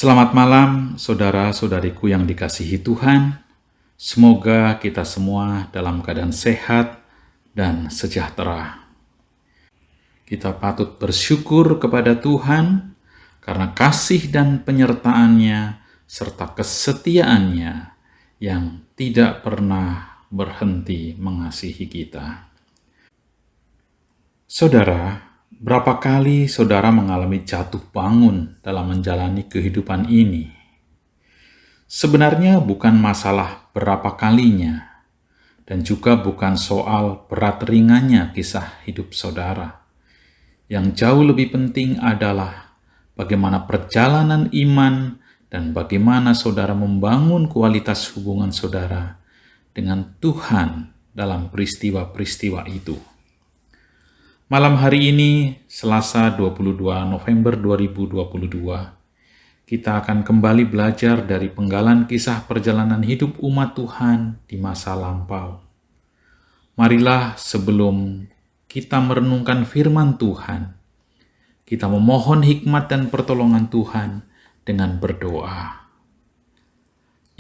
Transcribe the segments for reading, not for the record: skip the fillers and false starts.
Selamat malam, saudara-saudariku yang dikasihi Tuhan. Semoga kita semua dalam keadaan sehat dan sejahtera. Kita patut bersyukur kepada Tuhan karena kasih dan penyertaan-Nya serta kesetiaan-Nya yang tidak pernah berhenti mengasihi kita. Saudara, berapa kali saudara mengalami jatuh bangun dalam menjalani kehidupan ini? Sebenarnya bukan masalah berapa kalinya, dan juga bukan soal berat ringannya kisah hidup saudara. Yang jauh lebih penting adalah bagaimana perjalanan iman dan bagaimana saudara membangun kualitas hubungan saudara dengan Tuhan dalam peristiwa-peristiwa itu. Malam hari ini, Selasa 22 November 2022, kita akan kembali belajar dari penggalan kisah perjalanan hidup umat Tuhan di masa lampau. Marilah sebelum kita merenungkan firman Tuhan, kita memohon hikmat dan pertolongan Tuhan dengan berdoa.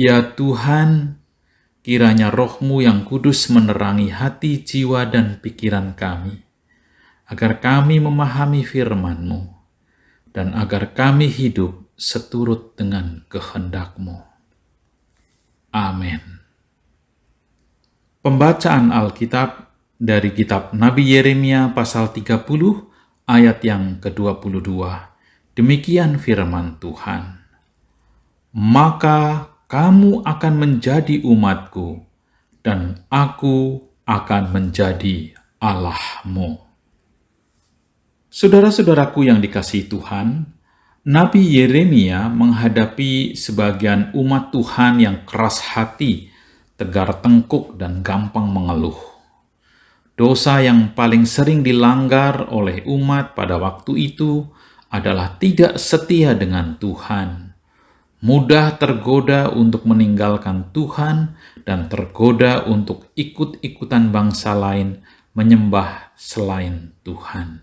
Ya Tuhan, kiranya Roh-Mu yang kudus menerangi hati, jiwa, dan pikiran kami, agar kami memahami firman-Mu, dan agar kami hidup seturut dengan kehendak-Mu. Amin. Pembacaan Alkitab dari kitab Nabi Yeremia pasal 30 ayat yang ke-22. Demikian firman Tuhan. Maka kamu akan menjadi umatku, dan aku akan menjadi Allah-Mu. Saudara-saudaraku yang dikasihi Tuhan, Nabi Yeremia menghadapi sebagian umat Tuhan yang keras hati, tegar tengkuk, dan gampang mengeluh. Dosa yang paling sering dilanggar oleh umat pada waktu itu adalah tidak setia dengan Tuhan, mudah tergoda untuk meninggalkan Tuhan, dan tergoda untuk ikut-ikutan bangsa lain menyembah selain Tuhan.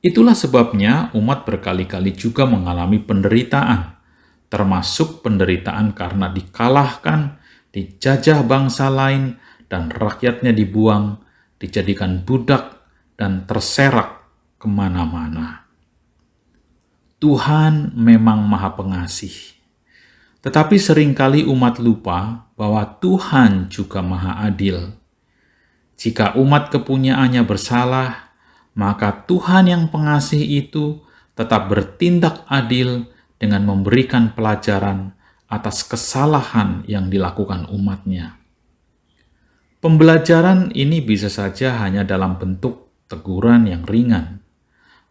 Itulah sebabnya umat berkali-kali juga mengalami penderitaan, termasuk penderitaan karena dikalahkan, dijajah bangsa lain, dan rakyatnya dibuang, dijadikan budak, dan terserak kemana-mana. Tuhan memang Maha Pengasih, tetapi seringkali umat lupa bahwa Tuhan juga Maha Adil. Jika umat kepunyaannya bersalah, maka Tuhan yang pengasih itu tetap bertindak adil dengan memberikan pelajaran atas kesalahan yang dilakukan umatnya. Pembelajaran ini bisa saja hanya dalam bentuk teguran yang ringan,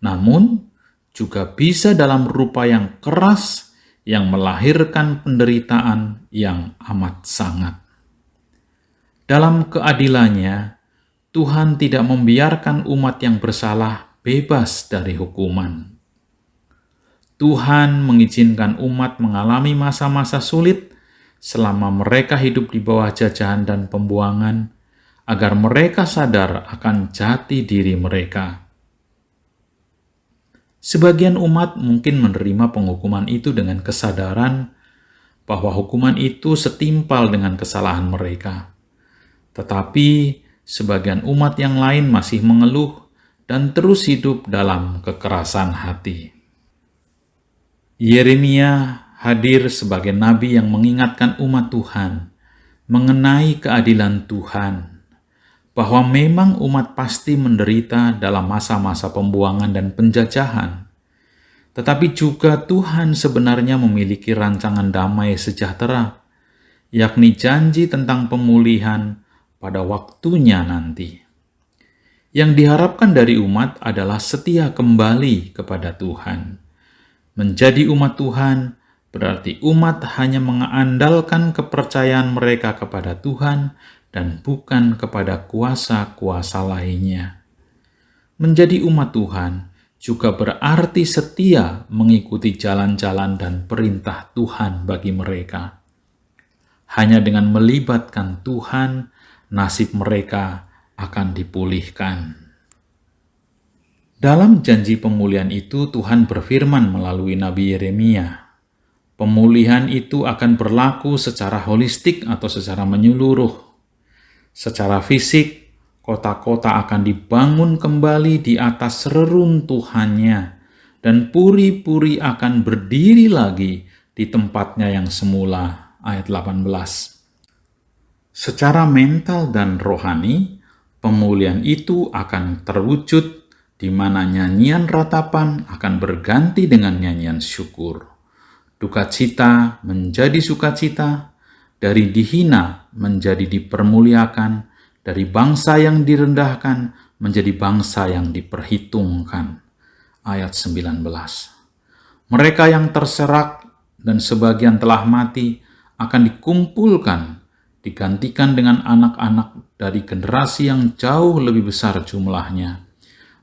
namun juga bisa dalam rupa yang keras yang melahirkan penderitaan yang amat sangat. Dalam keadilannya, Tuhan tidak membiarkan umat yang bersalah bebas dari hukuman. Tuhan mengizinkan umat mengalami masa-masa sulit selama mereka hidup di bawah jajahan dan pembuangan, agar mereka sadar akan jati diri mereka. Sebagian umat mungkin menerima penghukuman itu dengan kesadaran bahwa hukuman itu setimpal dengan kesalahan mereka. Tetapi sebagian umat yang lain masih mengeluh dan terus hidup dalam kekerasan hati. Yeremia hadir sebagai nabi yang mengingatkan umat Tuhan mengenai keadilan Tuhan, bahwa memang umat pasti menderita dalam masa-masa pembuangan dan penjajahan, tetapi juga Tuhan sebenarnya memiliki rancangan damai sejahtera, yakni janji tentang pemulihan pada waktunya nanti. Yang diharapkan dari umat adalah setia kembali kepada Tuhan. Menjadi umat Tuhan berarti umat hanya mengandalkan kepercayaan mereka kepada Tuhan dan bukan kepada kuasa-kuasa lainnya. Menjadi umat Tuhan juga berarti setia mengikuti jalan-jalan dan perintah Tuhan bagi mereka. Hanya dengan melibatkan Tuhan, nasib mereka akan dipulihkan. Dalam janji pemulihan itu, Tuhan berfirman melalui Nabi Yeremia, Pemulihan itu akan berlaku secara holistik atau secara menyeluruh. Secara fisik, kota-kota akan dibangun kembali di atas reruntuhannya, dan puri-puri akan berdiri lagi di tempatnya yang semula. Ayat 18. Secara mental dan rohani, pemulihan itu akan terwujud di mana nyanyian ratapan akan berganti dengan nyanyian syukur. Duka cita menjadi sukacita, dari dihina menjadi dipermuliakan, dari bangsa yang direndahkan menjadi bangsa yang diperhitungkan. Ayat 19. Mereka yang terserak dan sebagian telah mati akan dikumpulkan, digantikan dengan anak-anak dari generasi yang jauh lebih besar jumlahnya.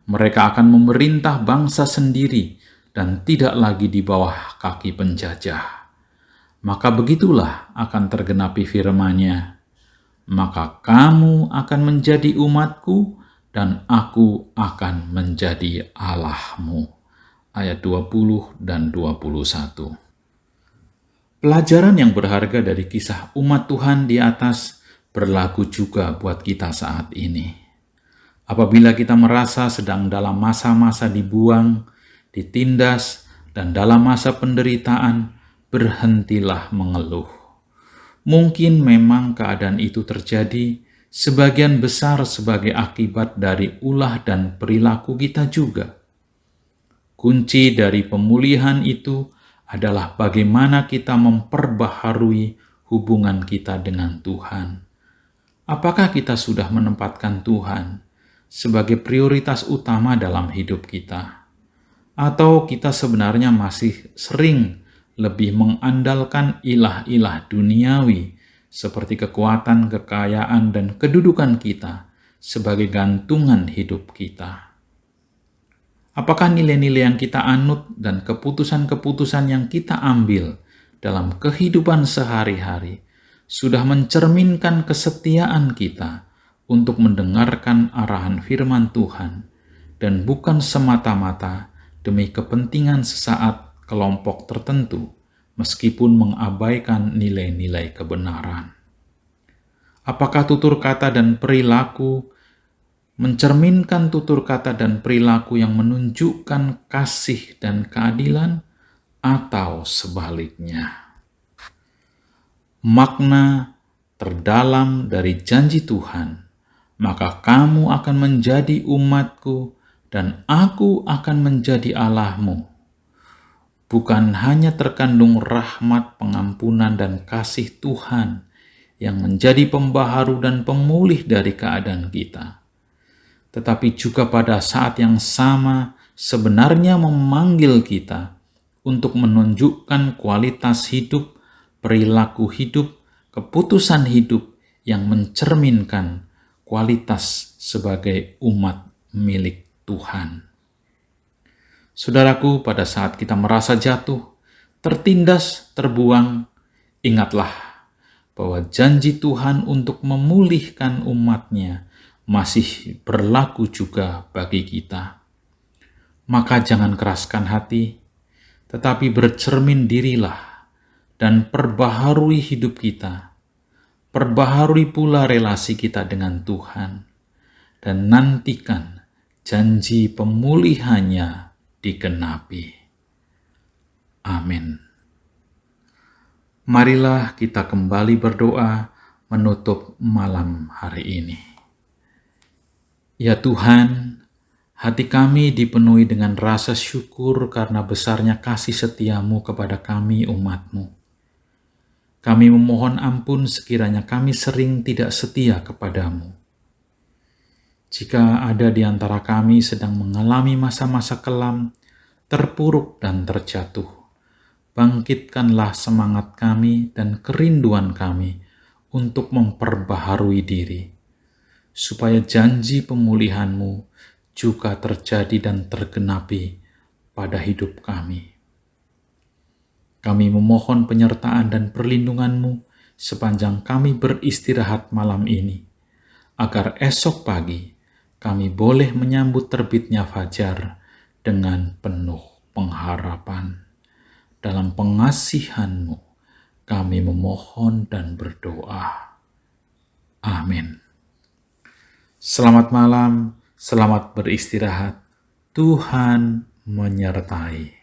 Mereka akan memerintah bangsa sendiri dan tidak lagi di bawah kaki penjajah. Maka begitulah akan tergenapi firman-Nya. Maka kamu akan menjadi umatku dan aku akan menjadi Allahmu. Ayat 20 dan 21. Pelajaran yang berharga dari kisah umat Tuhan di atas berlaku juga buat kita saat ini. Apabila kita merasa sedang dalam masa-masa dibuang, ditindas, dan dalam masa penderitaan, berhentilah mengeluh. Mungkin memang keadaan itu terjadi sebagian besar sebagai akibat dari ulah dan perilaku kita juga. Kunci dari pemulihan itu adalah bagaimana kita memperbaharui hubungan kita dengan Tuhan. Apakah kita sudah menempatkan Tuhan sebagai prioritas utama dalam hidup kita? Atau kita sebenarnya masih sering lebih mengandalkan ilah-ilah duniawi seperti kekuatan, kekayaan, dan kedudukan kita sebagai gantungan hidup kita? Apakah nilai-nilai yang kita anut dan keputusan-keputusan yang kita ambil dalam kehidupan sehari-hari sudah mencerminkan kesetiaan kita untuk mendengarkan arahan firman Tuhan dan bukan semata-mata demi kepentingan sesaat kelompok tertentu, meskipun mengabaikan nilai-nilai kebenaran? Apakah tutur kata dan perilaku mencerminkan tutur kata dan perilaku yang menunjukkan kasih dan keadilan, atau sebaliknya? Makna terdalam dari janji Tuhan, maka kamu akan menjadi umatku dan aku akan menjadi Allahmu, bukan hanya terkandung rahmat, pengampunan, dan kasih Tuhan yang menjadi pembaharu dan pemulih dari keadaan kita, tetapi juga pada saat yang sama sebenarnya memanggil kita untuk menunjukkan kualitas hidup, perilaku hidup, keputusan hidup yang mencerminkan kualitas sebagai umat milik Tuhan. Saudaraku, pada saat kita merasa jatuh, tertindas, terbuang, ingatlah bahwa janji Tuhan untuk memulihkan umat-Nya masih berlaku juga bagi kita. Maka jangan keraskan hati, tetapi bercermin dirilah dan perbaharui hidup kita. Perbaharui pula relasi kita dengan Tuhan, dan nantikan janji pemulihannya digenapi. Amin. Marilah kita kembali berdoa menutup malam hari ini. Ya Tuhan, hati kami dipenuhi dengan rasa syukur karena besarnya kasih setiamu kepada kami umat-Mu. Kami memohon ampun sekiranya kami sering tidak setia kepadamu. Jika ada di antara kami sedang mengalami masa-masa kelam, terpuruk dan terjatuh, bangkitkanlah semangat kami dan kerinduan kami untuk memperbaharui diri, supaya janji pemulihan-Mu juga terjadi dan tergenapi pada hidup kami. Kami memohon penyertaan dan perlindungan-Mu sepanjang kami beristirahat malam ini, agar esok pagi kami boleh menyambut terbitnya fajar dengan penuh pengharapan. dalam pengasihan-Mu kami memohon dan berdoa. Amin. Selamat malam, selamat beristirahat. Tuhan menyertai.